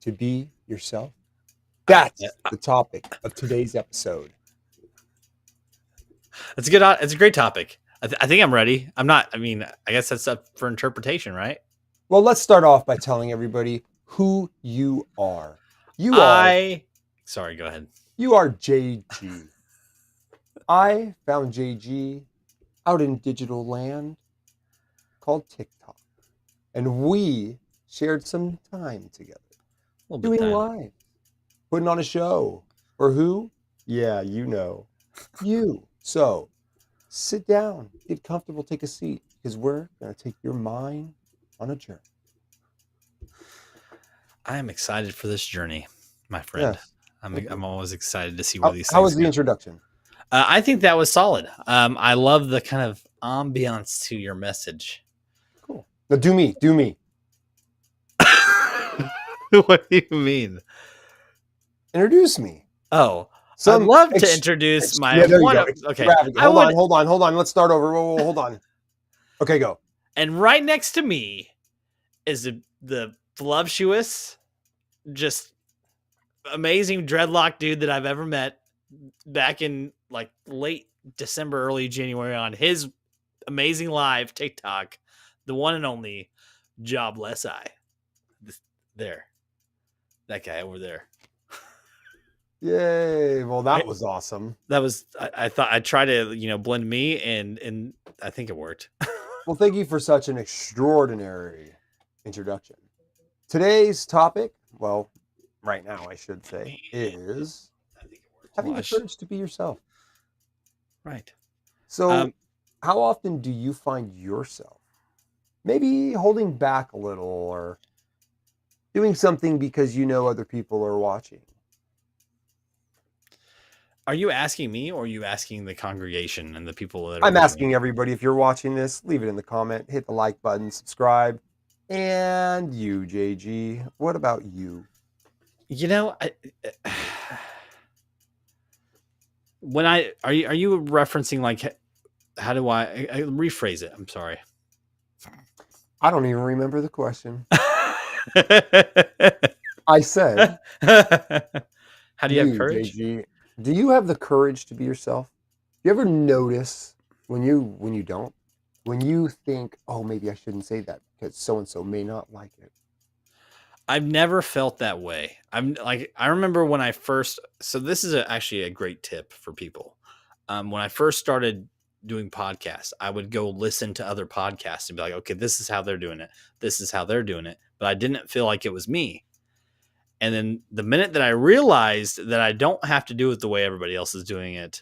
to be yourself? Yeah, That's the topic of today's episode. it's a good. It's a great topic. I think I'm ready. I'm not. I mean, I guess that's up for interpretation, right? Well, let's start off by telling everybody who you are. Sorry, go ahead. You are JG. I found JG out in digital land called TikTok. And we shared some time together, A little bit doing time. live, putting on a show. For who? Yeah, you know. You. So sit down, get comfortable, take a seat, because we're going to take your mind on a journey. I am excited for this journey, my friend. Yes. I'm always excited to see where these How things was the go. introduction? I think that was solid. I love the kind of ambiance to your message. Cool. Now do me. What do you mean? Introduce me. Oh, I'd love to introduce my one. Okay, Hold on. Let's start over. Whoa, hold on. Okay, go. And right next to me is the voluptuous, just amazing dreadlock dude that I've ever met back in like late December, early January on his amazing live TikTok, the one and only Jobless Eye. There. That guy over there. Yay. Well, that was awesome. That was I thought I'd try to, blend me and I think it worked. Well, thank you for such an extraordinary introduction. Today's topic, well, right now I should say, is having the courage to be yourself. Right. So, how often do you find yourself maybe holding back a little or doing something because you know other people are watching? Are you asking me or are you asking the congregation and the people that are I'm asking everybody. If you're watching this, leave it in the comment, hit the like button, subscribe. And you, JG, what about you? When are you referencing like how do I rephrase it? I'm sorry. I don't even remember the question. I said, how do you have courage? JG, do you have the courage to be yourself? Do you ever notice when you don't? When you think, oh, maybe I shouldn't say that because so-and-so may not like it. I've never felt that way. I remember when I first, so this is actually a great tip for people. When I first started doing podcasts, I would go listen to other podcasts and be like, okay, this is how they're doing it. This is how they're doing it. But I didn't feel like it was me. And then the minute that I realized that I don't have to do it the way everybody else is doing it,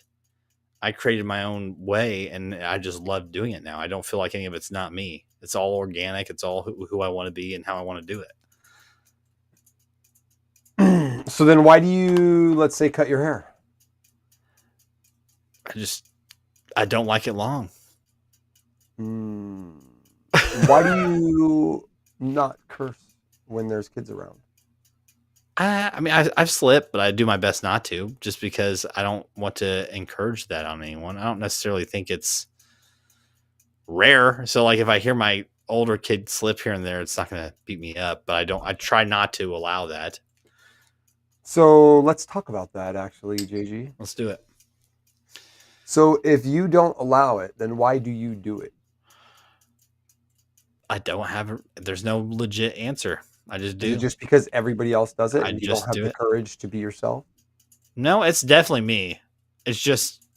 I created my own way and I just love doing it now. I don't feel like any of it's not me. It's all organic. It's all who I want to be and how I want to do it. So then why do you, let's say, cut your hair? I don't like it long. Why do you not curse when there's kids around? I mean, I've slipped, but I do my best not to, just because I don't want to encourage that on anyone. I don't necessarily think it's rare. So like if I hear my older kid slip here and there, it's not going to beat me up, but I try not to allow that. So let's talk about that actually, JG. Let's do it. So if you don't allow it, then why do you do it? There's no legit answer. I just do. Is it just because everybody else does it and you don't have the courage to be yourself? No, it's definitely me. It's just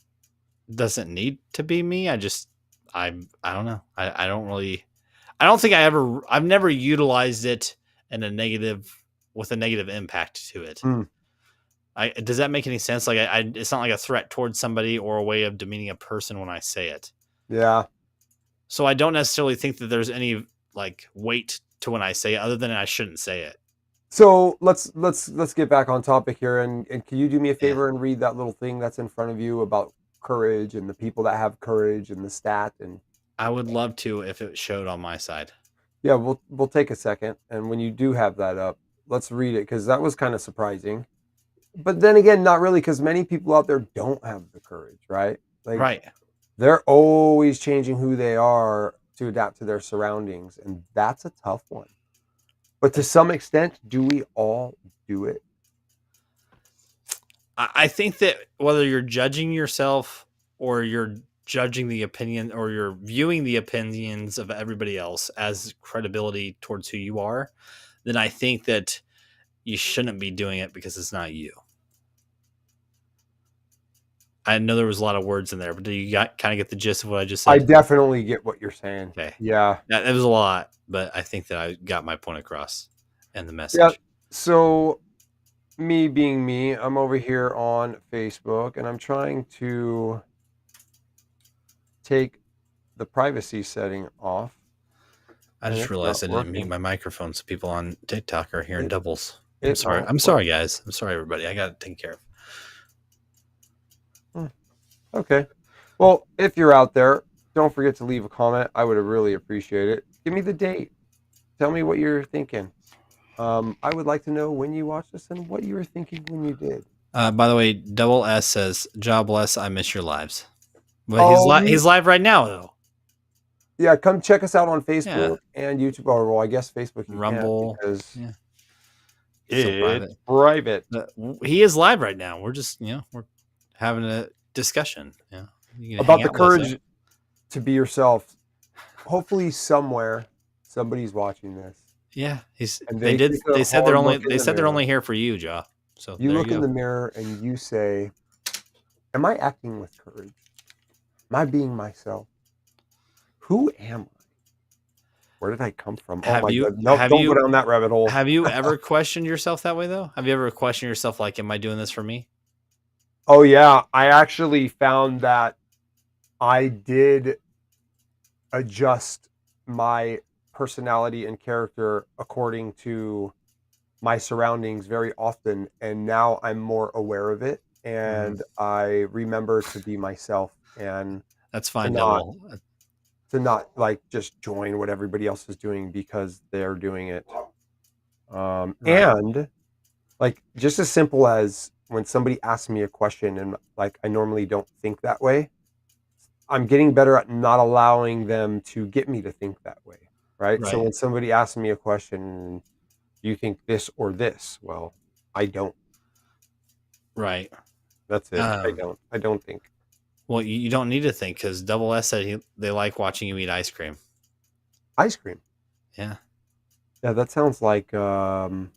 doesn't need to be me. I don't know. I don't think I've never utilized it with a negative impact to it. Does that make any sense? Like it's not like a threat towards somebody or a way of demeaning a person when I say it. Yeah. So I don't necessarily think that there's any like weight to when I say it, other than I shouldn't say it. So let's get back on topic here, and can you do me a favor and read that little thing that's in front of you about courage and the people that have courage and the stat? And I would love to if it showed on my side. Yeah, we'll take a second, and when you do have that up, let's read it because that was kind of surprising. But then again, not really, because many people out there don't have the courage, right? Like, right. They're always changing who they are to adapt to their surroundings, and that's a tough one. But to some extent, do we all do it? I think that whether you're judging yourself or you're judging the opinion or you're viewing the opinions of everybody else as credibility towards who you are, then I think that you shouldn't be doing it because it's not you. I know there was a lot of words in there, but do you kind of get the gist of what I just said? I definitely get what you're saying. Okay. Yeah. That was a lot, but I think that I got my point across and the message. Yeah. So me being me, I'm over here on Facebook and I'm trying to take the privacy setting off. I and just it's realized I not didn't mute working. my microphone, so people on TikTok are hearing doubles. I'm It sorry. won't I'm work. sorry, guys. I'm sorry, everybody. I got to take care of. Okay. Well, if you're out there, don't forget to leave a comment. I would really appreciate it. Give me the date. Tell me what you're thinking. I would like to know when you watched this and what you were thinking when you did. By the way, Double S says, "Jobless, I miss your lives." But Oh, he's live right now though. Yeah, come check us out on Facebook and YouTube. Or, well, I guess Facebook you Rumble, because it's private. He is live right now. We're just we're having a discussion. About the courage to be yourself. Hopefully, somewhere somebody's watching this. Yeah, They said they're only here for you, Joe. So you look in the mirror and you say, "Am I acting with courage? Am I being myself? Who am I? Where did I come from? Oh my God! No, don't go down that rabbit hole." Have you ever questioned yourself that way though? Have you ever questioned yourself like, "Am I doing this for me?" Oh yeah, I actually found that I did adjust my personality and character according to my surroundings very often, and now I'm more aware of it, and I remember to be myself, and that's fine. Double to not like just join what everybody else is doing because they're doing it. And like just as simple as when somebody asks me a question and like I normally don't think that way, I'm getting better at not allowing them to get me to think that way. Right. So when somebody asks me a question, you think this or this? Well, I don't. Right. That's it. I don't think. Well, you don't need to think because Double S said they like watching you eat ice cream. Ice cream. Yeah. Yeah, that sounds like something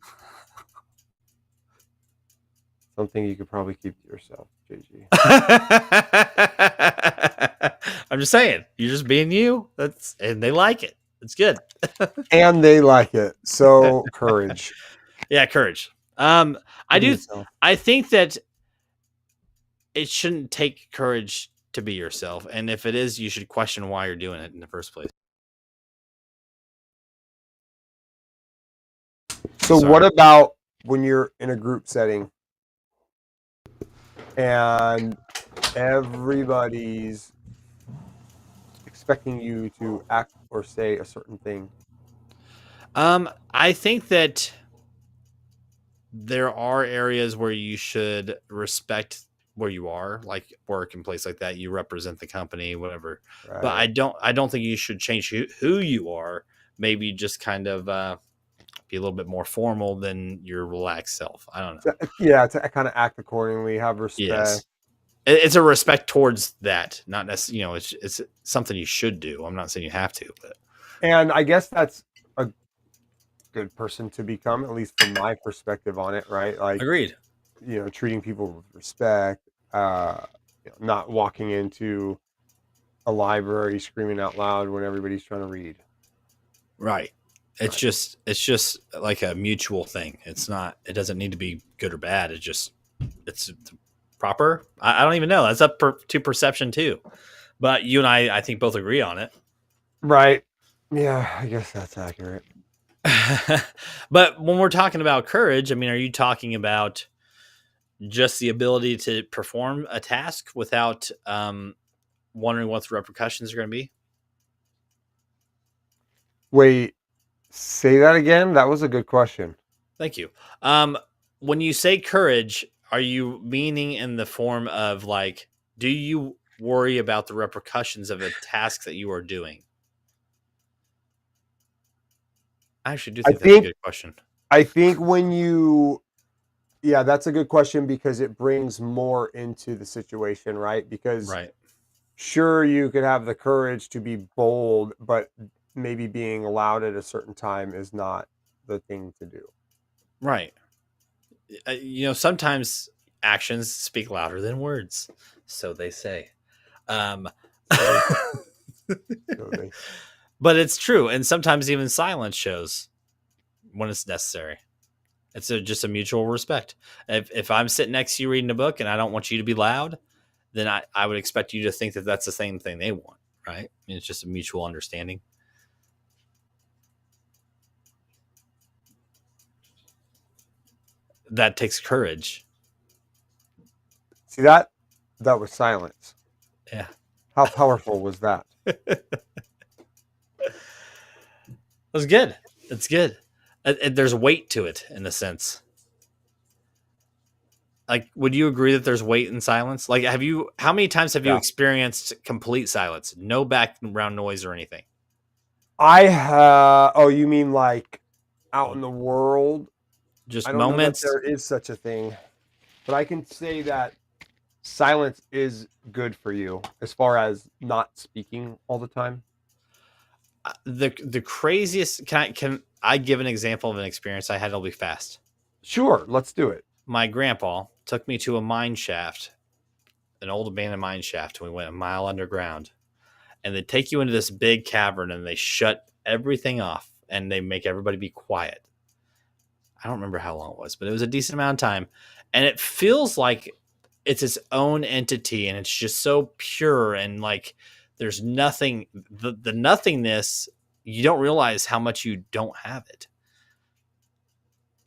you could probably keep to yourself, JG. I'm just saying, you're just being you. And they like it. It's good. And they like it. So courage. Yeah, courage. I think that it shouldn't take courage to be yourself. And if it is, you should question why you're doing it in the first place. So what about when you're in a group setting and everybody's expecting you to act or say a certain thing? I think that there are areas where you should respect where you are, like work and place like that. You represent the company, whatever. Right. But I don't think you should change who you are. Maybe just kind of be a little bit more formal than your relaxed self. I don't know. Yeah, to kind of act accordingly, have respect. Yes. It's a respect towards that, not necessarily. It's something you should do. I'm not saying you have to, but. And I guess that's a good person to become, at least from my perspective on it, right? Like, agreed. Treating people with respect, not walking into a library screaming out loud when everybody's trying to read. Right. It's just like a mutual thing. It doesn't need to be good or bad. It's proper. I don't even know. That's up to perception too. But you and I think both agree on it. Right. Yeah, I guess that's accurate. But when we're talking about courage, I mean, are you talking about just the ability to perform a task without wondering what the repercussions are going to be? Wait, say that again? That was a good question. Thank you. When you say courage, are you meaning in the form of like, do you worry about the repercussions of a task that you are doing? I actually do I think that's a think good question. I think when you yeah, that's a good question because it brings more into the situation, right? Because Right. sure, you could have the courage to be bold, but maybe being loud at a certain time is not the thing to do. Right. Sometimes actions speak louder than words, so they say. Um, So, so they but it's true, and sometimes even silence shows when it's necessary. It's just a mutual respect. If I'm sitting next to you reading a book and I don't want you to be loud, then I would expect you to think that that's the same thing they want, right? I mean, it's just a mutual understanding. That takes courage. see that? That was silence. Yeah. How powerful was that? That's good. That's good. There's weight to it in a sense. Like, would you agree that there's weight in silence? Like, how many times have you Yeah. experienced complete silence? No background noise or anything? I have. Oh, you mean like out in the world? Just I don't know that moments. there is such a thing, but I can say that silence is good for you as far as not speaking all the time. The craziest. Can I give an example of an experience I had? It'll be fast. Sure, let's do it. My grandpa took me to a mine shaft, an old abandoned mine shaft, and we went a mile underground. And they take you into this big cavern and they shut everything off and they make everybody be quiet. I don't remember how long it was, but it was a decent amount of time. And it feels like it's its own entity and it's just so pure and like there's nothing, the nothingness, you don't realize how much you don't have it.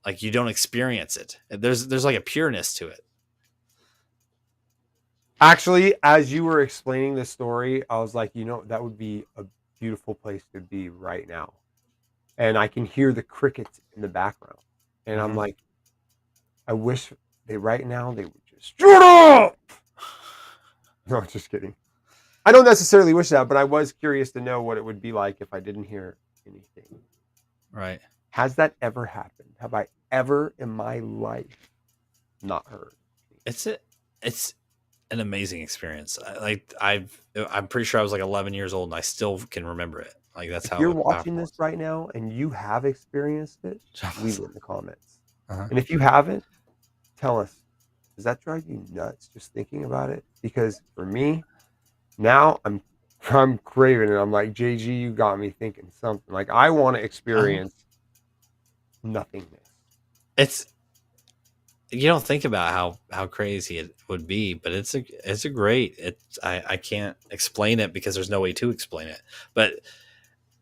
Like you don't experience it. There's like a pureness to it. Actually, as you were explaining this story, I was like, that would be a beautiful place to be right now. And I can hear the crickets in the background. And I'm Mhm. like, I wish right now they would just shut up. No, just kidding. I don't necessarily wish that, but I was curious to know what it would be like if I didn't hear anything. Right. Has that ever happened? Have I ever in my life not heard? It's an amazing experience. I'm pretty sure I was like 11 years old and I still can remember it. Like that's If how you're powerful watching it this was. right now and you have experienced it, leave it in the comments. Uh-huh. And if you haven't, tell us, does that drive you nuts just thinking about it? Because for me, now I'm craving it. I'm like, JG, you got me thinking something. Like I want to experience nothingness. It's you don't think about how crazy it would be, but it's a great. I can't explain it because there's no way to explain it. But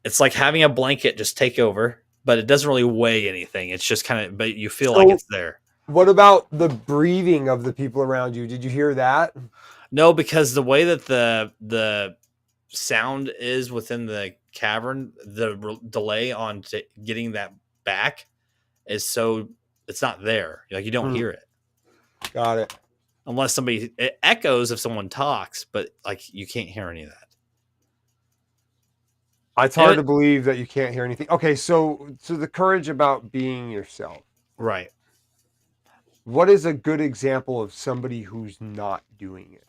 it's like having a blanket just take over, but it doesn't really weigh anything. It's just kind of, but you feel like So it's there. what about the breathing of the people around you? Did you hear that? No, because the way that the sound is within the cavern, the delay on getting that back is so it's not there. Like you don't hear it Got it. unless it echoes if someone talks, but like you can't hear any of that. It's hard to believe that you can't hear anything. Okay, so the courage about being yourself. Right. What is a good example of somebody who's not doing it?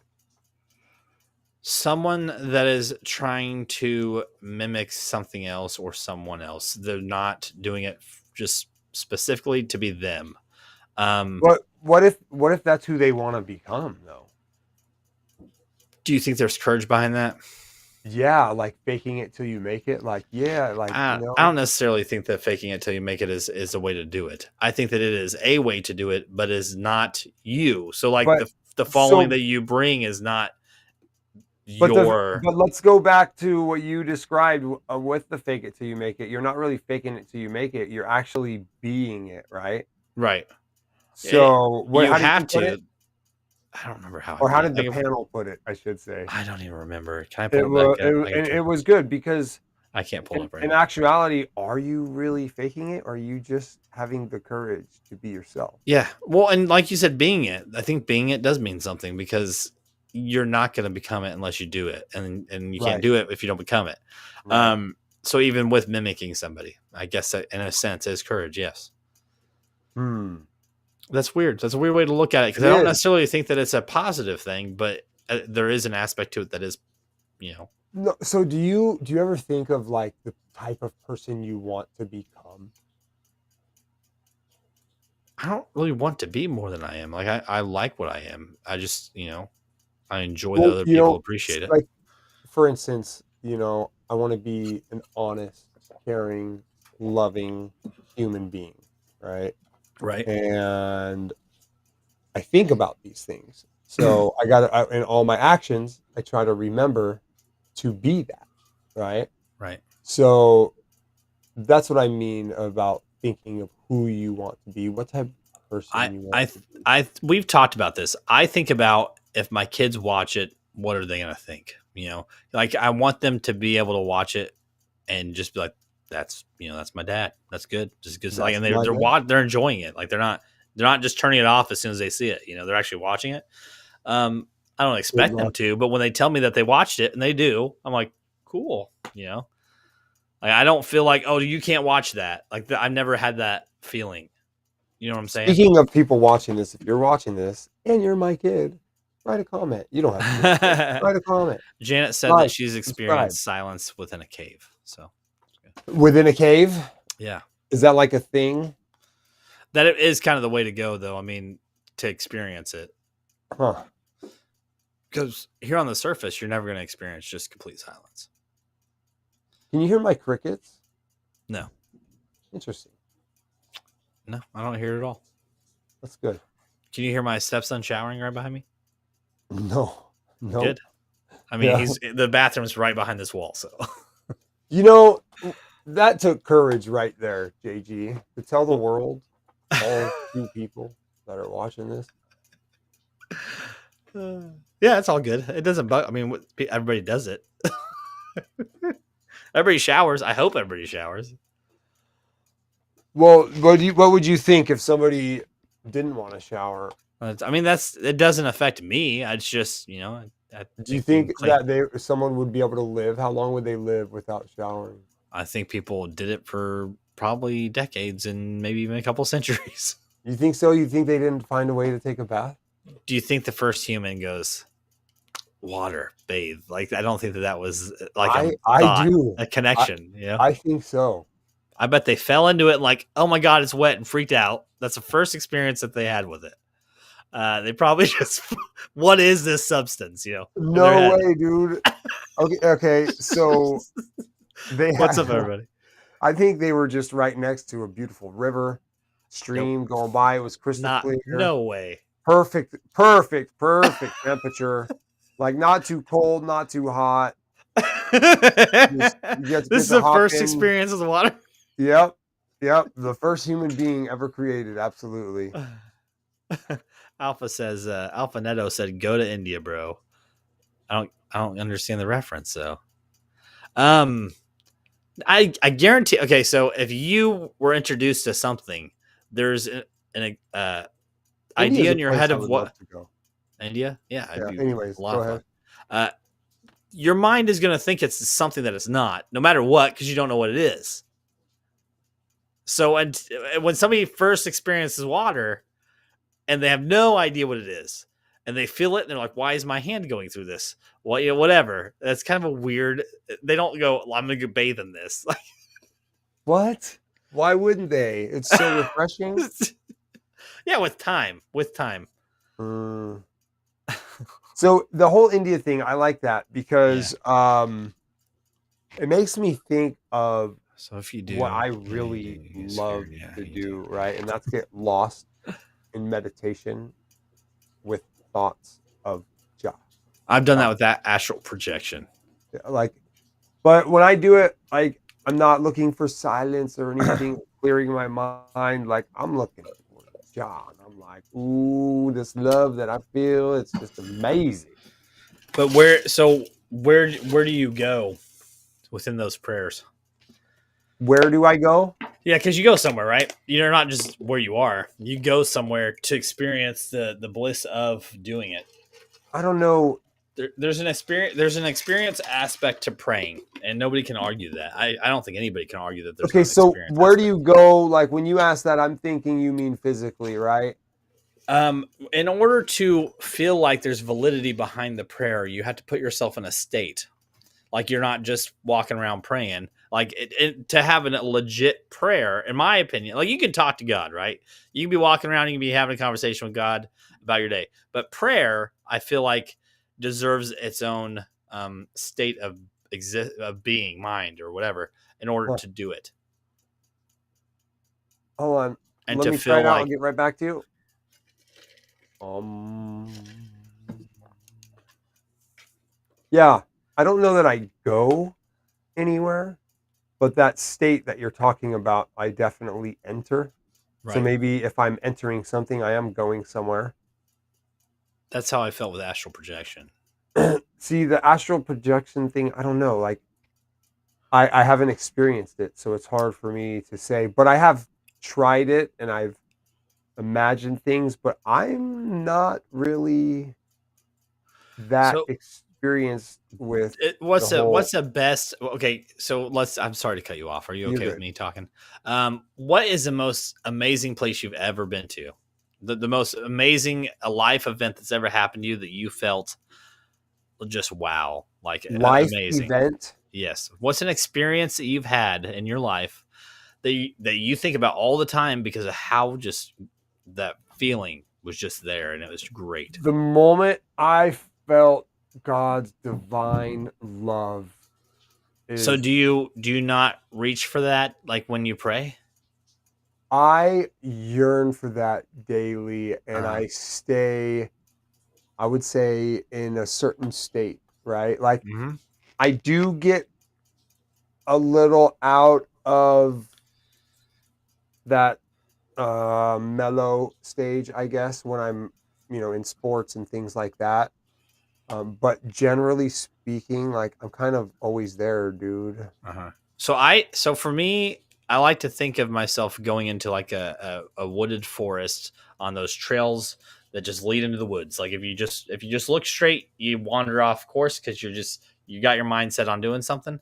Someone that is trying to mimic something else or someone else. They're not doing it just specifically to be them. But what if that's who they want to become though? Do you think there's courage behind that? Yeah, like faking it till you make it. Like, yeah, like I don't necessarily think that faking it till you make it is a way to do it. I think that it is a way to do it, but is not you. So like but the following so that you bring is not but your but let's go back to what you described with the fake it till you make it. You're not really faking it till you make it. You're actually being it, right? right. So what? You How did have you put to. it? I don't remember how I Or put how it. did the panel put it? I should say. I don't even remember. Can I It pull it was back up? it was good because I can't pull it up right in now. actuality, are you really faking it, or are you just having the courage to be yourself? Yeah. Well, and like you said, being it, I think being it does mean something because you're not going to become it unless you do it. And you can't Right. do it if you don't become it. Right. So even with mimicking somebody, I guess that in a sense is courage. Yes. That's weird. That's a weird way to look at it because I don't necessarily think that it's a positive thing, but there is an aspect to it that is, No, so do you ever think of like the type of person you want to become? I don't really want to be more than I am. Like I like what I am. I just, I enjoy that other people appreciate it. Like, for instance, I want to be an honest, caring, loving human being, right? Right. And I think about these things. So in all my actions, I try to remember to be that, right? Right. So that's what I mean about thinking of who you want to be, what type of person you want to be. We've talked about this. I think about if my kids watch it, what are they going to think? Like I want them to be able to watch it and just be like, that's my dad. That's good. Just because like, and they're enjoying it. Like they're not just turning it off as soon as they see it. They're actually watching it. I don't expect them to, but when they tell me that they watched it and they do, I'm like, cool. Like I don't feel like, oh, you can't watch that. Like I've never had that feeling. You know what I'm saying? Speaking of people watching this, if you're watching this and you're my kid, write a comment. You don't have to write a comment. Janet said that she's experienced silence within a cave. So within a cave? Yeah. Is that like a thing? That is kind of the way to go, though. I mean, to experience it. Huh. Because here on the surface, you're never going to experience just complete silence. Can you hear my crickets? No. Interesting. No, I don't hear it at all. That's good. Can you hear my stepson showering right behind me? No. Good. I mean, the bathroom's right behind this wall, so. That took courage right there, JG, to tell the world, all two people that are watching this. Yeah, it's all good. It doesn't bug. I mean, everybody does it. Everybody showers. I hope everybody showers. Well, what would you think if somebody didn't want to shower? I mean, it doesn't affect me. It's just, do you think that someone would be able to live? How long would they live without showering? I think people did it for probably decades and maybe even a couple centuries. You think so? You think they didn't find a way to take a bath? Do you think the first human goes water, bathe? Like, I don't think that was like a connection. I think so. I bet they fell into it like, oh my God, it's wet, and freaked out. That's the first experience that they had with it. They probably just, what is this substance? No way, dude. Okay. So what's up, everybody? I think they were just right next to a beautiful river, stream going by. It was crystal clear. No way. Perfect temperature. Like not too cold, not too hot. This is the first experience of the water. Yep. The first human being ever created. Absolutely. Alpha Neto said, "Go to India, bro." I don't understand the reference though. I guarantee. Okay, so if you were introduced to something, there's an idea in your head of what India. Yeah. Anyways, go ahead. Your mind is going to think it's something that it's not, no matter what, because you don't know what it is. So, and when somebody first experiences water, and they have no idea what it is, and they feel it, and they're like, "Why is my hand going through this?" Well, whatever. That's kind of a weird. They don't go, well, "I'm going to go bathe in this." What? Why wouldn't they? It's so refreshing. Yeah, with time. So the whole India thing, I like that because it makes me think of what I really love to do, right? And that's get lost in meditation with thoughts of Jah. I've done that with that astral projection. But when I do it, I'm not looking for silence or anything clearing my mind. Like I'm looking for Jah. I'm like, ooh, this love that I feel, it's just amazing. But where do you go within those prayers? Where do I go? Yeah, because you go somewhere, right? You're not just where you are. You go somewhere to experience the bliss of doing it. I don't know. there's an experience aspect to praying, and nobody can argue that. I don't think anybody can argue that there's Okay, not an so experience where do aspect. you go? Like when you ask that, I'm thinking you mean physically, right? In order to feel like there's validity behind the prayer, you have to put yourself in a state. Like you're not just walking around praying. Like to have a legit prayer, in my opinion, like you can talk to God, right? You can be walking around, you can be having a conversation with God about your day. But prayer, I feel like, deserves its own state of being, mind, or whatever, in order Huh. to do it Hold on. and Let to me try feel it out. I'll like. get right back to you. Um, yeah, I don't know that I go anywhere, but that state that you're talking about, I definitely enter. So Right. maybe if I'm entering something, I am going somewhere. That's how I felt with astral projection. See, the astral projection thing, I don't know. Like, I haven't experienced it, so it's hard for me to say. But I have tried it and I've imagined things, but I'm not really that So experienced with the what's whole. the best? Okay, so I'm sorry to cut you off. Are you You're okay with good. me talking? What is the most amazing place you've ever been to? The most amazing life event that's ever happened to you that you felt just wow, like Life amazing. event. Yes. What's an experience that you've had in your life that you think about all the time because of how just that feeling was just there and it was great. The moment I felt God's divine love So is do you not reach for that like when you pray? I yearn for that daily and Uh, I stay, I would say, in a certain state, right? Like mhm. I do get a little out of that mellow stage, I guess, when I'm, in sports and things like that. But generally speaking, like I'm kind of always there, dude. Uh-huh. So for me, I like to think of myself going into like a wooded forest on those trails that just lead into the woods. Like if you just look straight, you wander off course because you got your mindset on doing something.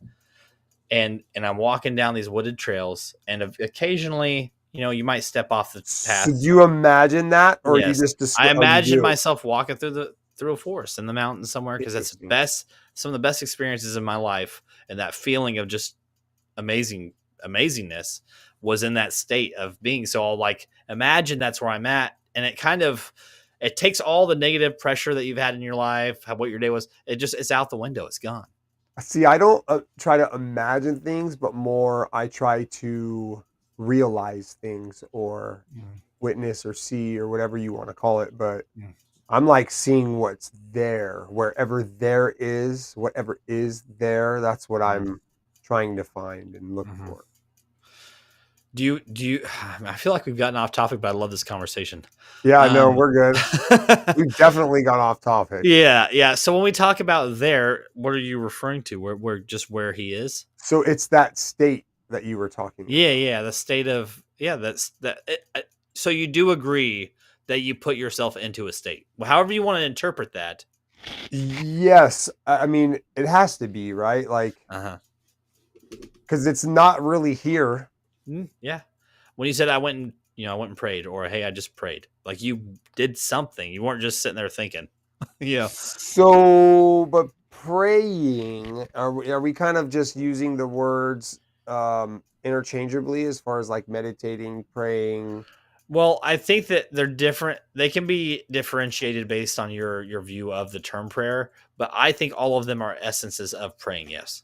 And I'm walking down these wooded trails, and occasionally, you might step off the So do path. you imagine that, or you Yes, just I oh, you imagine do? myself walking through a forest in the mountains somewhere because that's the Interesting. best some of the best experiences in my life, and that feeling of just amazingness was in that state of being. So I'll like imagine that's where I'm at, and it takes all the negative pressure that you've had in your life, what your day was. It's out the window. It's gone. See, I don't try to imagine things, but more I try to realize things or Mm, witness or see or whatever you want to call it. But mm, I'm like seeing what's there, wherever there is, whatever is there. That's what mm, I'm trying to find and look mhm. for. Do you? I feel like we've gotten off topic, but I love this conversation. Yeah, no, Um, we're good. We've definitely got off topic. yeah, yeah. So when we talk about there, what are you referring to? Where he is? So it's that state that you were talking Yeah, about. yeah. The state of yeah. That's that. So you do agree that you put yourself into a state, however you want to interpret that. Yes, I mean it has to be, right? Like Uh huh. because it's not really here. Yeah. When you said I went and prayed, or hey, I just prayed, like you did something. You weren't just sitting there thinking. Yeah. So, but praying, are we kind of just using the words interchangeably as far as like meditating, praying? Well, I think that they're different. They can be differentiated based on your view of the term prayer, but I think all of them are essences of praying. Yes,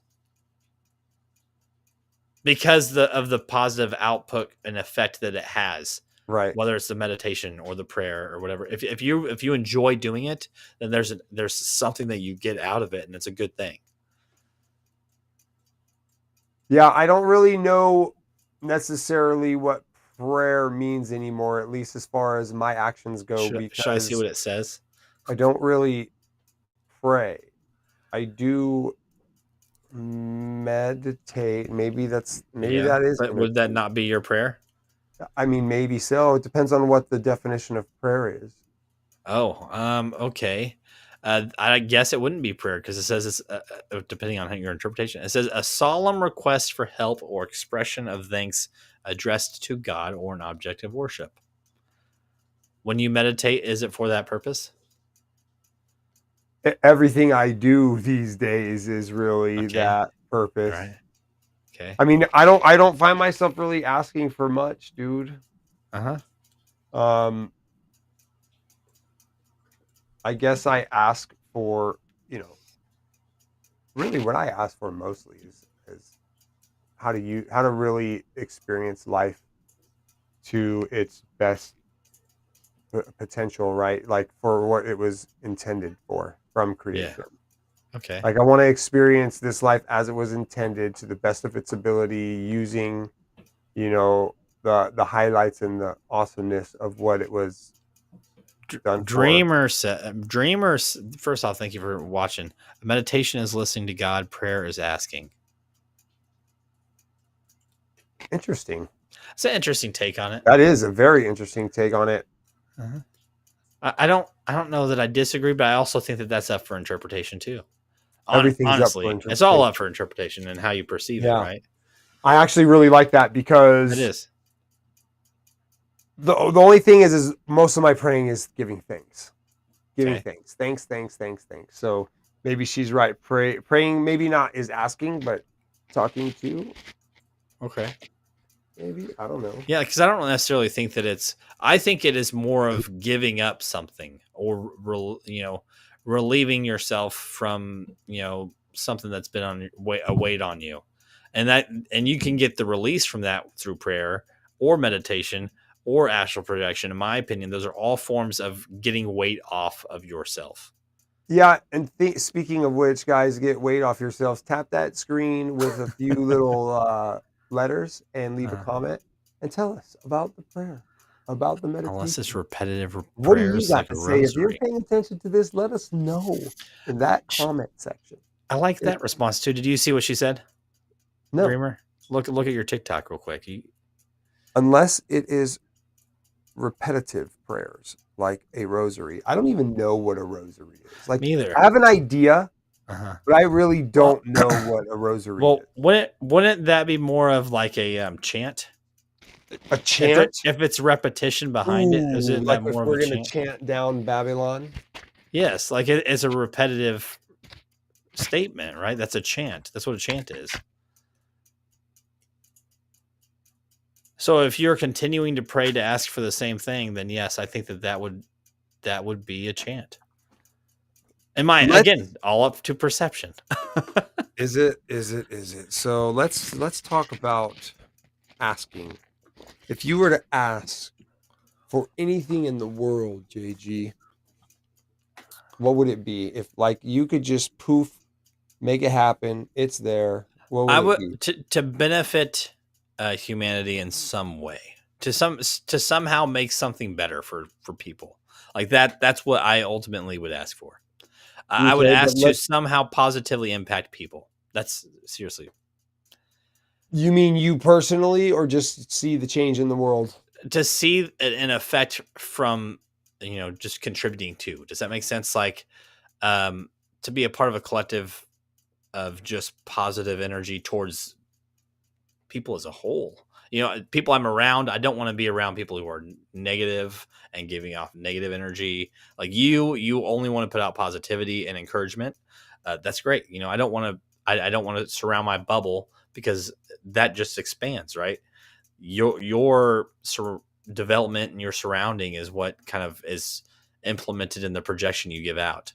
because of the positive output and effect that it has, Right. whether it's the meditation or the prayer or whatever. If you enjoy doing it, then there's something that you get out of it, and it's a good thing. Yeah, I don't really know necessarily what prayer means anymore, at least as far as my actions go, Should I see because what it says? I don't really pray. I do meditate. Maybe Yeah, that is but would that interchange. not be your prayer? I mean, maybe so. It depends on what the definition of prayer is. Oh, okay. I guess it wouldn't be prayer because it says it's depending on your interpretation. It says a solemn request for help or expression of thanks addressed to God or an object of worship. When you meditate, is it for that purpose? Everything I do these days is really that purpose. All right. Okay. I mean, I don't find myself really asking for much, dude. I guess I ask for, really what I ask for mostly is how to really experience life to its best potential, right? Like for what it was intended for from creation. Okay. Like I want to experience this life as it was intended to the best of its ability, using, the highlights and the awesomeness of what it was done Dreamer first off, thank you for watching. Meditation is listening to God, prayer is asking. Interesting. It's an interesting take on it. That is a very interesting take on it. I don't know that I disagree, but I also think that that's up for interpretation too. Everything's honestly, up for interpretation. It's all up for interpretation and how you perceive it, right? I actually really like that because it is. The only thing is most of my praying is giving thanks. Thanks. So maybe she's right. Praying maybe not is asking, but talking to. Okay. Maybe, I don't know. Yeah, because I don't necessarily think that I think it is more of giving up something or relieving yourself from something that's been on a weight on you, and you can get the release from that through prayer or meditation or astral projection. In my opinion, those are all forms of getting weight off of yourself. Yeah, and speaking of which, guys, get weight off yourselves. Tap that screen with a few little letters and leave a comment and tell us about the prayer, about the meditation. Unless it's repetitive prayers, what do you got like to say? If you're paying attention to this, let us know in that comment section. I like that response too. Did you see what she said? No. Dreamer, look at your TikTok real quick. Unless it is repetitive prayers like a rosary. I don't even know what a rosary is. Like, me either. I have an idea, but I really don't know what a rosary is. Wouldn't that be more of like a chant? A chant? If it's repetition behind it, is it like that more if we're of a going to chant down Babylon? Yes, like it's a repetitive statement, right? That's a chant. That's what a chant is. So if you're continuing to pray to ask for the same thing, then yes, I think that would be a chant. Again, all up to perception. Is it? So let's talk about asking. If you were to ask for anything in the world, JG, what would it be? If like you could just poof, make it happen, it's there. What would it be? To benefit humanity in some way, to somehow make something better for people. Like that's what I ultimately would ask for. I would ask to somehow positively impact people. That's seriously. You mean you personally, or just see the change in the world? To see an effect from, just contributing to. Does that make sense? Like, to be a part of a collective of just positive energy towards people as a whole. People I'm around, I don't want to be around people who are negative and giving off negative energy. Like you only want to put out positivity and encouragement. That's great. I don't want to surround my bubble, because that just expands, right? Your development and your surrounding is what kind of is implemented in the projection you give out.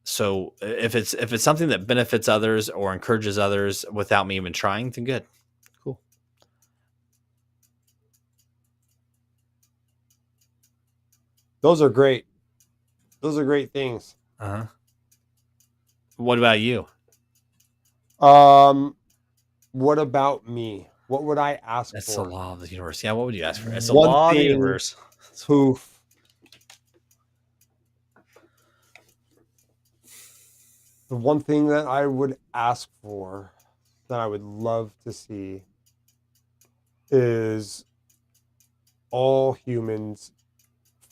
So if it's something that benefits others or encourages others without me even trying, then good. Cool. Those are great. Those are great things. What about you? What about me? What would I ask That's for? the law of the universe. Yeah, what would you ask for? It's the law of the universe. Poof. The one thing that I would ask for, that I would love to see, is all humans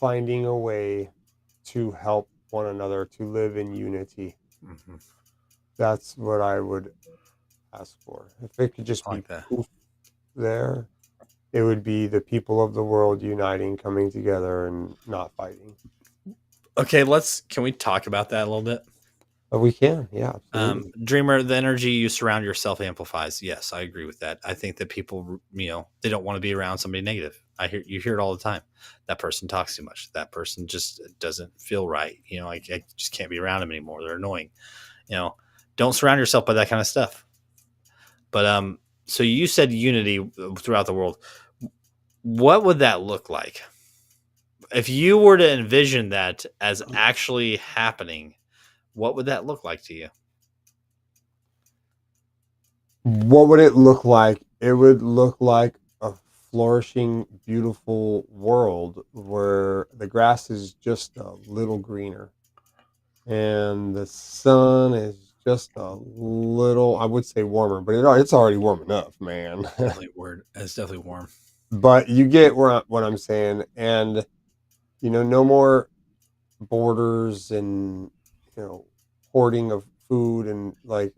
finding a way to help one another, to live in unity. Mm-hmm. That's what I would ask for. If it could just I be like that. poof there, it would be the people of the world uniting, coming together, and not fighting. Okay, can we talk about that a little bit? But we can, yeah, absolutely. Dreamer, the energy you surround yourself amplifies. Yes, I agree with that. I think that people, they don't want to be around somebody negative. You hear it all the time. That person talks too much. That person just doesn't feel right. I just can't be around them anymore. They're annoying. Don't surround yourself by that kind of stuff. But so you said unity throughout the world. What would that look like if you were to envision that as actually happening? What would that look like to you? What would it look like? It would look like a flourishing, beautiful world where the grass is just a little greener and the sun is just a little, I would say warmer, but it's already warm enough, man. It's definitely warm. But you get what I'm saying. And, no more borders and, hoarding of food and like,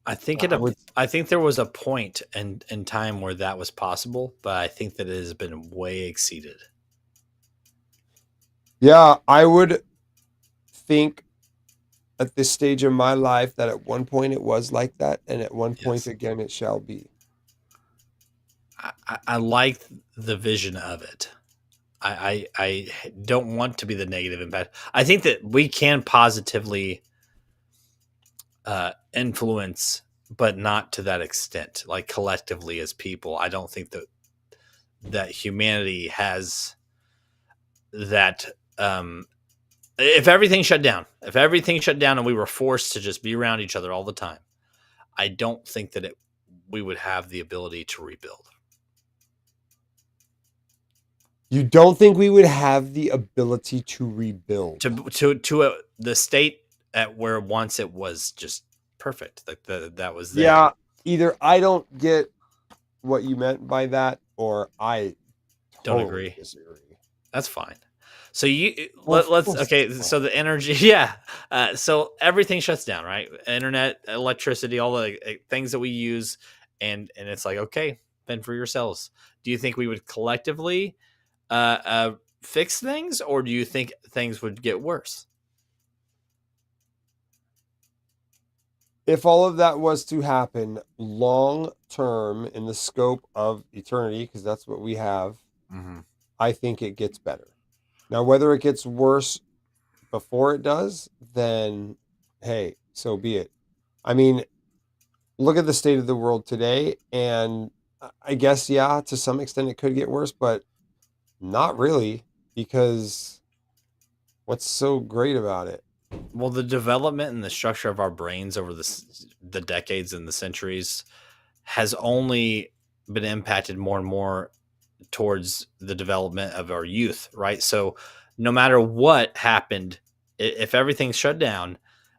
I think there was a point in time where that was possible, but I think that it has been way exceeded. Yeah, I would think at this stage of my life that at one point it was like that, and at one point again it shall be. I like the vision of it. I don't want to be the negative impact. I think that we can positively influence, but not to that extent. Like collectively as people, I don't think that humanity has that. If everything shut down and we were forced to just be around each other all the time, I don't think that we would have the ability to rebuild. You don't think we would have the ability to rebuild to the state at where once it was just perfect, like that was there. Yeah, either I don't get what you meant by that, or I don't agree. Disagree. That's fine. So so the energy, yeah. So everything shuts down, right? Internet, electricity, all the things that we use, and it's like, okay, fend for yourselves. Do you think we would collectively fix things, or do you think things would get worse? If all of that was to happen long term in the scope of eternity, because that's what we have, I think it gets better. Now, whether it gets worse before it does, then hey, so be it. I mean, look at the state of the world today, and I guess, yeah, to some extent it could get worse, but not really, because what's so great about it? Well, the development and the structure of our brains over the decades and the centuries has only been impacted more and more towards the development of our youth, right? So no matter what happened, if everything's shut down,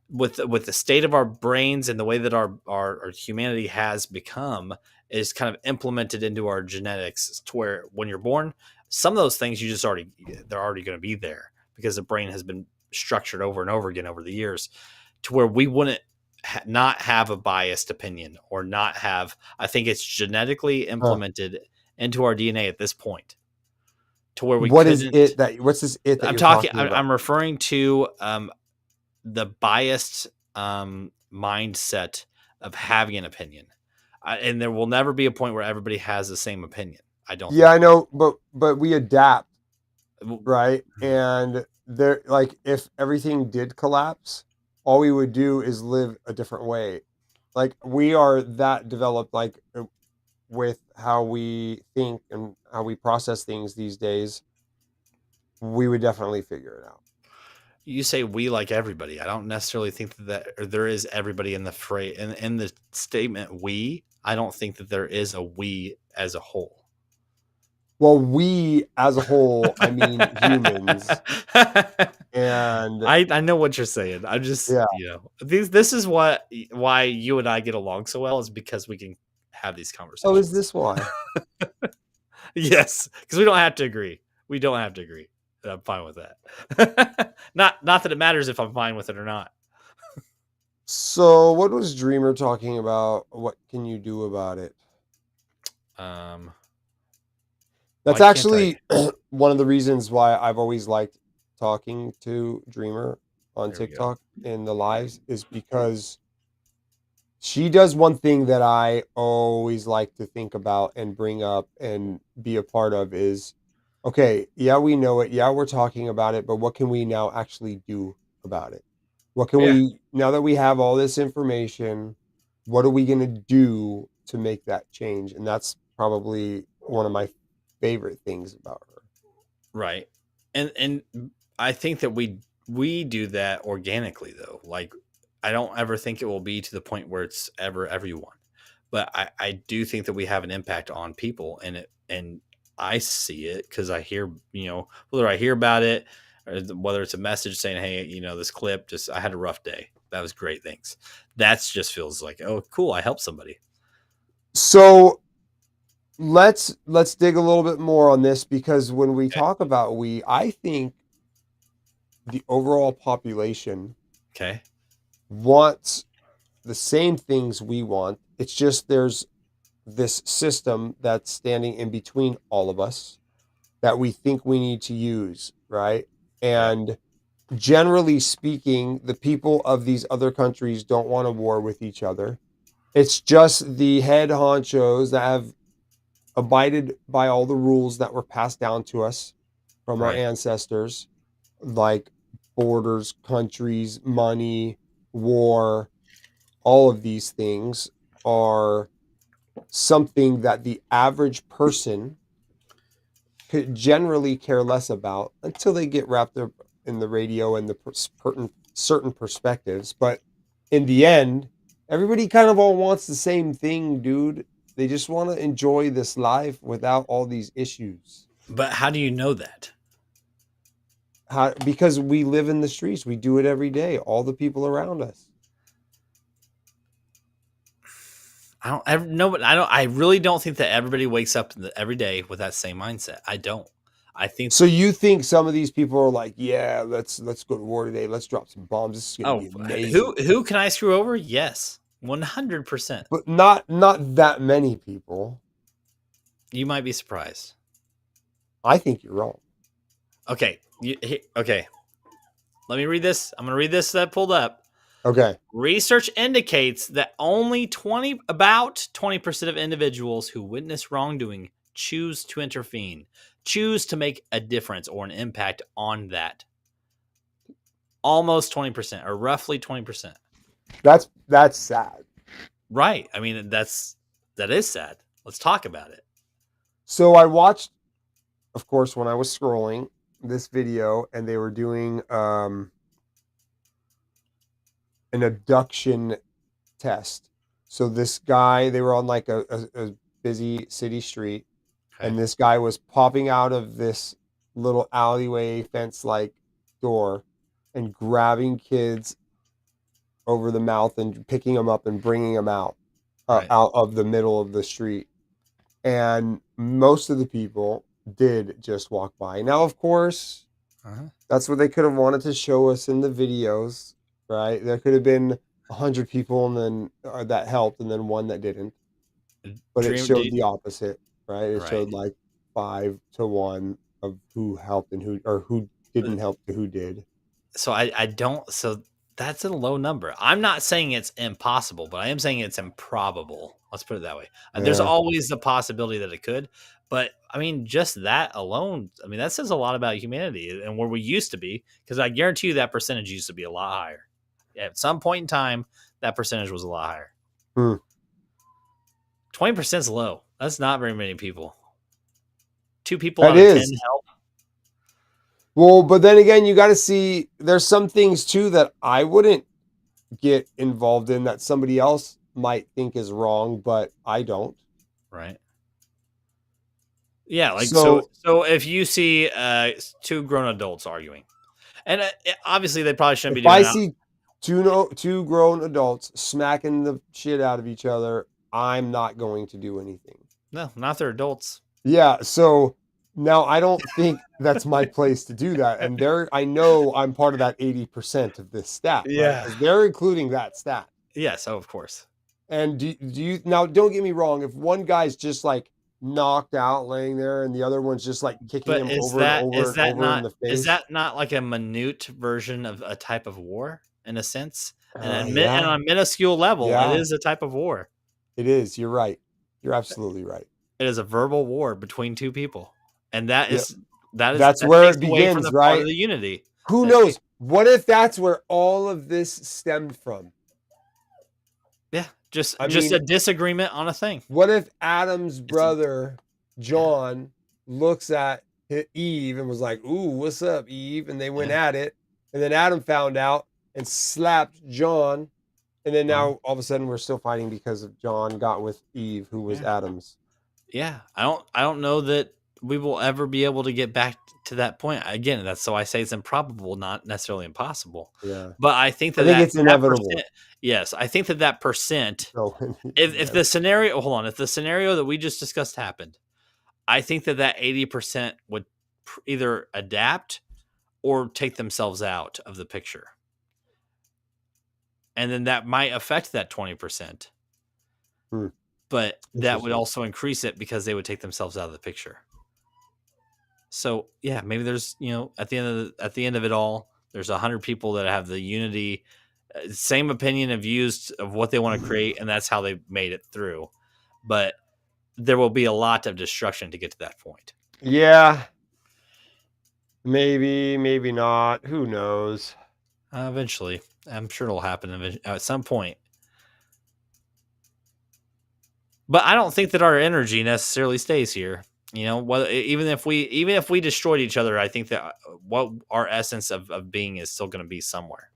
with the state of our brains and the way that our humanity has become is kind of implemented into our genetics, to where when you're born, some of those things they're already going to be there because the brain has been structured over and over again over the years, to where we wouldn't not have a biased opinion or not have. I think it's genetically implemented into our DNA at this point, to where we. What's this it that I'm talking about? I'm referring to the biased mindset of having an opinion, and there will never be a point where everybody has the same opinion. I don't. Yeah, I know, but we adapt, right? And there, like, if everything did collapse, all we would do is live a different way. Like, we are that developed, like, with how we think and how we process things these days. We would definitely figure it out. You say we, like everybody. I don't necessarily think that there is everybody in the phrase in the statement we. I don't think that there is a we as a whole. Well, we as a whole, I mean humans. And I know what you're saying. I'm just, this is why you and I get along so well, is because we can have these conversations. Oh, is this why? Yes, because we don't have to agree. We don't have to agree. I'm fine with that. Not that it matters if I'm fine with it or not. So, what was Dreamer talking about? What can you do about it? That's Why can't I? actually one of the reasons why I've always liked talking to Dreamer on There we go. TikTok in the lives is because she does one thing that I always like to think about and bring up and be a part of is okay, yeah, we know it. Yeah, we're talking about it, but what can we now actually do about it? What can Yeah, we, now that we have all this information, what are we going to do to make that change? And that's probably one of my favorite things about her. right. And I think that we do that organically though. Like I don't ever think it will be to the point where it's ever everyone. But I do think that we have an impact on people and I see it because I hear, whether I hear about it or whether it's a message saying, hey, this clip, just I had a rough day. That was great. Thanks. That's just feels like, oh, cool. I helped somebody. So let's dig a little bit more on this because when we Okay. talk about I think the overall population Okay. wants the same things we want. It's just there's this system that's standing in between all of us that we think we need to use, right? Okay. And generally speaking, the people of these other countries don't want a war with each other. It's just the head honchos that have abided by all the rules that were passed down to us from our Right. ancestors, like borders, countries, money, war, all of these things are something that the average person could generally care less about until they get wrapped up in the radio and the certain perspectives. But in the end, everybody kind of all wants the same thing, dude. They just want to enjoy this life without all these issues. But how do you know that? How, because we live in the streets, we do it every day. All the people around us. I don't ever know, but I really don't think that everybody wakes up every day with that same mindset. I don't. I think, So you think some of these people are like, yeah, let's go to war today. Let's drop some bombs. This is going to be oh, amazing. who can I screw over? Yes. 100%. But not that many people. You might be surprised. I think you're wrong. Okay. Okay. Let me read this. I'm going to read this that pulled up. Okay. Research indicates that only about 20% of individuals who witness wrongdoing choose to intervene, choose to make a difference or an impact on that. Almost 20% or roughly 20%. That's sad. Right. I mean, that is sad. Let's talk about it. So I watched, of course, when I was scrolling this video and they were doing an abduction test. So this guy, they were on like a busy city street, Okay. and this guy was popping out of this little alleyway fence like door and grabbing kids over the mouth and picking them up and bringing them out Right. out of the middle of the street. And most of the people did just walk by. Now, of course, that's what they could have wanted to show us in the videos, right? There could have been 100 people and then that helped, and then one that didn't. But it showed the opposite, right? It showed like 5-1 of who helped and who didn't help to who did. So I don't. So that's a low number. I'm not saying it's impossible, but I am saying it's improbable. Let's put it that way. There's always the possibility that it could, but I mean, just that alone, I mean, that says a lot about humanity and where we used to be. Because I guarantee you that percentage used to be a lot higher. At some point in time, that percentage was a lot higher. 20% is low. That's not very many people. 2 people out of 10 help. Well, but then again, you got to see there's some things too that I wouldn't get involved in that somebody else might think is wrong, but I don't. Right. Yeah, like so if you see 2 grown adults arguing, and obviously they probably shouldn't be doing that. If I see two grown adults smacking the shit out of each other, I'm not going to do anything. No, not their adults. Yeah, so Now, I don't think that's my place to do that. And I know I'm part of that 80% of this stat, right? Yeah. Because they're including that stat. Yes, oh, of course. And do you now? Don't get me wrong. If one guy's just like knocked out, laying there, and the other one's just like kicking But him over and over and over in the is face, that not like a minute version of a type of war in a sense? And yeah, on a minuscule level, it yeah, is a type of war. it is. You're right. You're absolutely right. It is a verbal war between two people, and Yep. that That's where takes it away from begins, the part of right? the unity. Who That knows? What if that's where all of this stemmed from? Yeah, just I a mean, disagreement on a thing. what if Adam's It's a, brother, yeah, John, looks at Eve and was like, "Ooh, what's up, Eve?" And they went yeah. at it. And then Adam found out and slapped John. And then Uh-huh. now all of a sudden we're still fighting because of John got with Eve, who was Yeah. Adam's. Yeah, I don't know that we will ever be able to get back to that point. Again, that's so I say it's improbable, not necessarily impossible. Yeah. But I think I that think it's that inevitable. percent, yes, I think that percent, So if the scenario, hold on, if the scenario that we just discussed happened, I think that 80% would either adapt or take themselves out of the picture, and then that might affect that 20%. Hmm, But that would interesting. also increase it because they would take themselves out of the picture. So yeah, maybe there's at the end of it all, there's 100 people that have the unity, same opinion of views of what they want to create, and that's how they made it through. But there will be a lot of destruction to get to that point. Yeah. Maybe, maybe not. Who knows? Eventually, I'm sure it'll happen at some point. But I don't think that our energy necessarily stays here. Even if we destroyed each other, I think that what our essence of being is still going to be somewhere.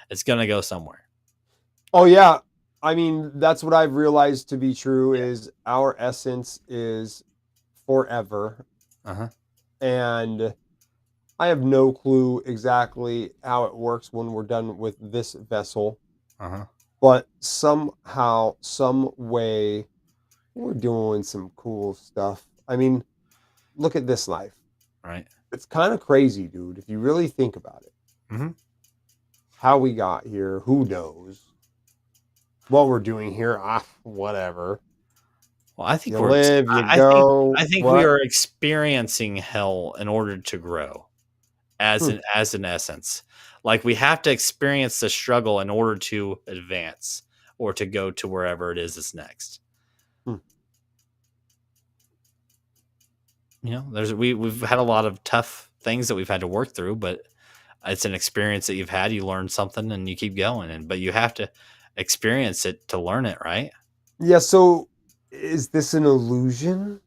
It's going to go somewhere. Oh yeah. I mean, that's what I've realized to be true Yeah. is our essence is forever. Uh-huh. And I have no clue exactly how it works when we're done with this vessel, Uh-huh. but somehow, some way, we're doing some cool stuff. I mean, look at this life. Right. It's kind of crazy, dude, if you really think about it. Mm-hmm. How we got here, who knows? What we're doing here, whatever. Well, I think You live, you I go. think we What? are experiencing hell in order to grow Hmm. as an essence. Like we have to experience the struggle in order to advance or to go to wherever it is that's next. Hmm. We've had a lot of tough things that we've had to work through, but it's an experience that you've had. You learn something and you keep going, but you have to experience it to learn it, right? Yeah, so is this an illusion?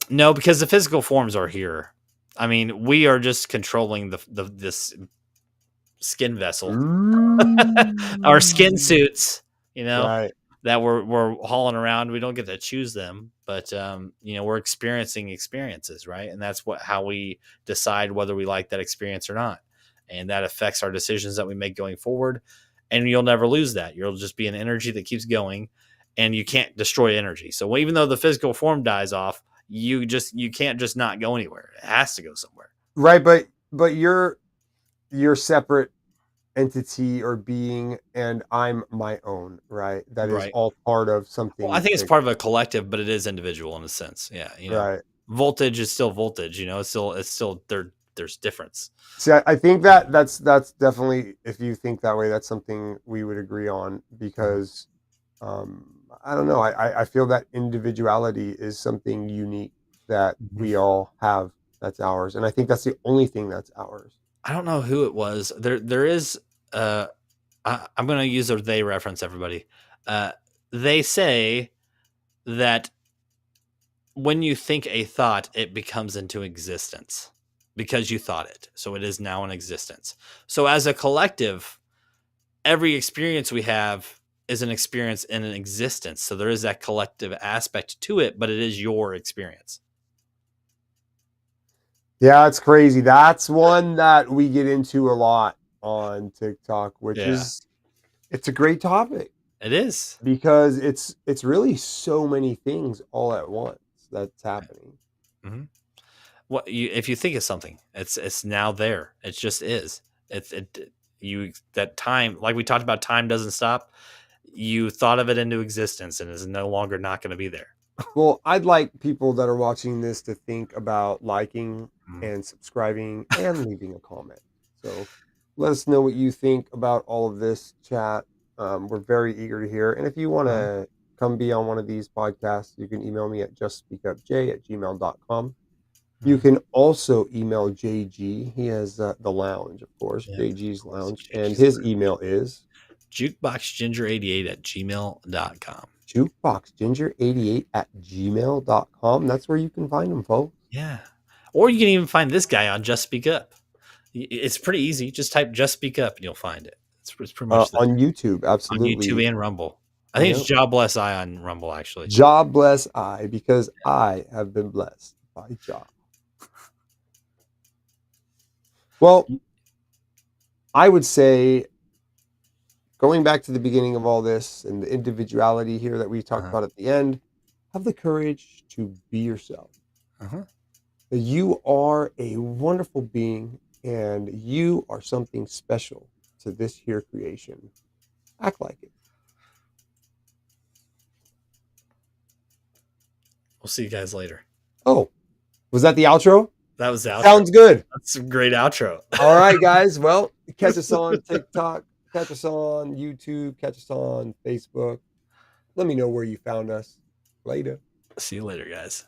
No, because the physical forms are here. I mean, we are just controlling this skin vessel, our skin Mm. suits. Right. That we're hauling around. We don't get to choose them, but we're experiencing experiences, right? And that's how we decide whether we like that experience or not, and that affects our decisions that we make going forward. And you'll never lose that. You'll just be an energy that keeps going, and you can't destroy energy. So even though the physical form dies off, you can't just not go anywhere. It has to go somewhere. Right, but you're separate entity or being, and I'm my own, right? That is Right. all part of Well, I something think it's bigger. part of a collective, but it is individual in a sense. Yeah, Right. voltage is still voltage. It's still there's difference. See, I think that's definitely, if you think that way, that's something we would agree on because I don't know. I feel that individuality is something unique that Mhm. we all have that's ours. And I think that's the only thing that's ours. I don't know who it was. There is uh I'm going to use a they reference everybody. Uh they say that when you think a thought, it becomes into existence because you thought it. So it is now in existence. So as a collective, every experience we have is an experience in an existence. So there is that collective aspect to it, but it is your experience. Yeah, it's crazy. That's one that we get into a lot on TikTok, which Yeah, is it's a great topic it is. because it's really so many things all at once that's happening. Mhm. if you think of something, it's now there. It just is. That time, like we talked about, time doesn't stop. You thought of it into existence and is no longer not going to be there. Well, I'd like people that are watching this to think about liking Mhm. and subscribing and leaving a comment. So let us know what you think about all of this, chat. We're very eager to hear. And if you want to come be on one of these podcasts, you can email me at justspeakupj@gmail.com. You Mhm. can also email JG. He has the lounge, of course, Yeah, JG's of course, lounge. And JG's his email is jukeboxginger88@gmail.com. jukeboxginger88@gmail.com. That's where you can find him, folks. Yeah. Or you can even find this guy on Just Speak Up. It's pretty easy. Just type Just Speak Up and you'll find it. It's pretty much On YouTube, on YouTube absolutely. and Rumble. I think Yeah. it's Job Bless I on Rumble, actually. Job bless I, because I have been blessed by Job. Well, I would say, going back to the beginning of all this and the individuality here that we talked about at the end, have the courage to be yourself. You are a wonderful being and you are something special to this here creation. Act like it. We'll see you guys later. Oh, was that the outro? That was the outro. Sounds good. That's a great outro. All right, guys. Well, catch us on TikTok, catch us on YouTube, catch us on Facebook. Let me know where you found us. Later. See you later, guys.